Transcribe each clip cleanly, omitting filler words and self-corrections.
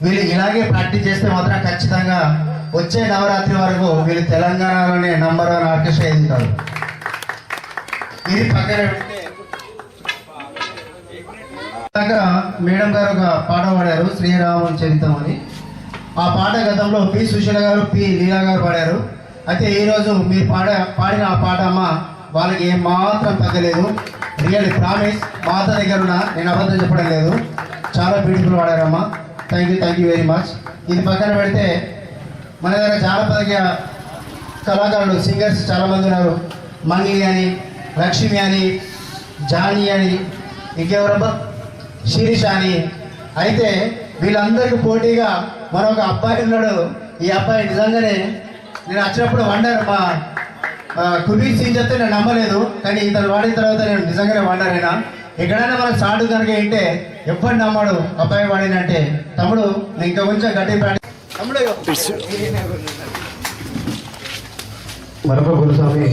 వీళ్ళు ఇలాగే ప్రాక్టీస్ చేస్తే మాత్రం ఖచ్చితంగా వచ్చే నవరాత్రి వరకు వీళ్ళు తెలంగాణలోనే నంబర్ 1 ఆర్కెస్ట్రా ఎదుగుతారు. ఇది పక్కన మేడం గారు ఒక పాట పాడారు, శ్రీరాముని చరితం అని. ఆ పాట గతంలో పి సుశీల గారు, పి లీలా గారు పాడారు. అయితే ఈరోజు మీరు పాడిన ఆ పాట అమ్మ వాళ్ళకి ఏం మాత్రం తగ్గలేదు. రియల్ ప్రామిస్ మా అత్త దగ్గర ఉన్న, నేను అబద్ధం చెప్పడం లేదు. చాలా బ్యూటిఫుల్ పాడారమ్మా. Thank you very much. ఇది పక్కన పెడితే మన దగ్గర జానపద కళాకారులు సింగర్స్ చాలామంది ఉన్నారు. మంగిలి అని, లక్ష్మి అని, జానీ అని, ఇంకెవరబ్బా శిరీష అని. అయితే వీళ్ళందరికీ పోటీగా మరొక అబ్బాయి ఉన్నాడు. ఈ అబ్బాయి నిజంగానే నేను వచ్చినప్పుడు వండర్, మా కుబీర్ సింగ్ చెప్తే నేను నమ్మలేదు, కానీ ఇతను వాడిన తర్వాత నేను నిజంగానే వండర్ అయినా. ఎక్కడైనా మనకు సాటు కనుక ఏంటే ఎప్పుడు నమ్మాడు అబ్బాయి వాడినంటే. తమ్ముడు నేను ఇంకా కొంచెం గట్టి తమ్ముడు మరొక గురుస్వామి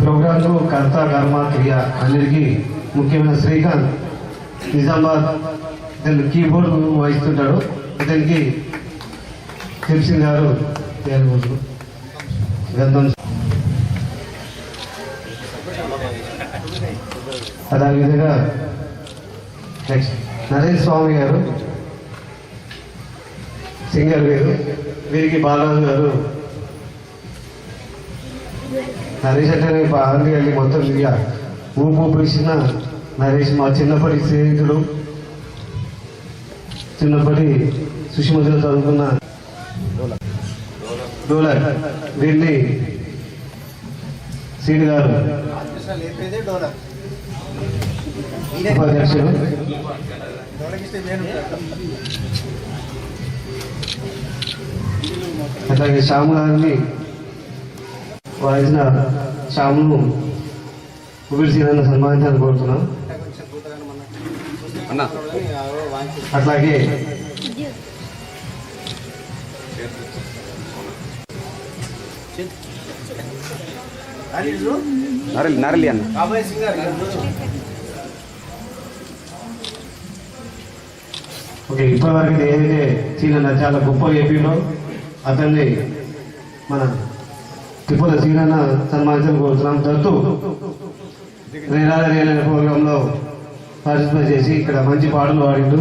ప్రోగ్రాంలో కర్త కర్మ క్రియ అందరికీ ముఖ్యమైన శ్రీకాంత్ నిజామాబాద్ ఇతను కీబోర్డ్ వహిస్తుంటాడు. ఇతనికి సింగ్ గారు గంధం, అదేవిధంగా నెక్స్ట్ నరేష్ స్వామి గారు సింగర్ వీరు. వీరికి బాలరాజు గారు. నరేష్ అంటేనే బాగుంది వెళ్ళి మొత్తం ఇక ఊపు ఇచ్చిన నరేష్ మా చిన్నప్పటి స్నేహితుడు, చిన్నప్పటి సుష్మతిలో చదువుకున్న డోలర్. వీరిని సీని గారు ఉపాధ్యక్షుడు. అట్లాగే శ్యాము గారిని వాయిసిన శ్యామును కుబీర్ సీనన్న సన్మానించాలని కోరుతున్నాం. అట్లాగే నరలి అన్న ఓకే. ఇప్పటివరకు ఏదైతే సీనన్న చాలా గొప్ప ఏపీలో అతన్ని మన తిప్పల సీనన్న సన్మానించాలని కోరుతున్నాం. దత్తు రేలాల ప్రోగ్రాంలో పార్టిసిపేట్ చేసి ఇక్కడ మంచి పాటలు పాడిండు.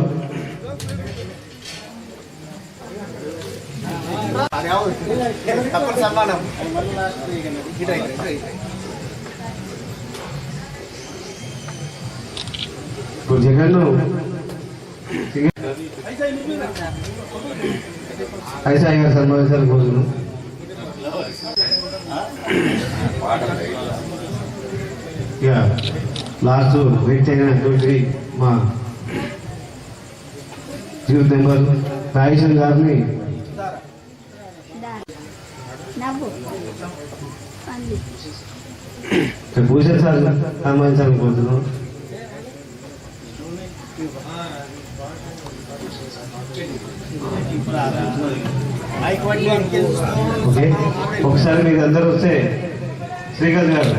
తప్పని సన్మానం. ఇప్పుడు జగన్ ఐసాయి గారు సన్మానించాలని కోరుతున్నాం. ఇక లాస్ట్ రీచ్ అయినటువంటి మా యూత్ మెంబర్ రాజేశ్వర్ గారిని భూషణ్ సార్ సన్మానించాలని కోరుతున్నాం. ఓకే, ఒకసారి మీరు అందరూ వస్తే శ్రీకాంత్ గారు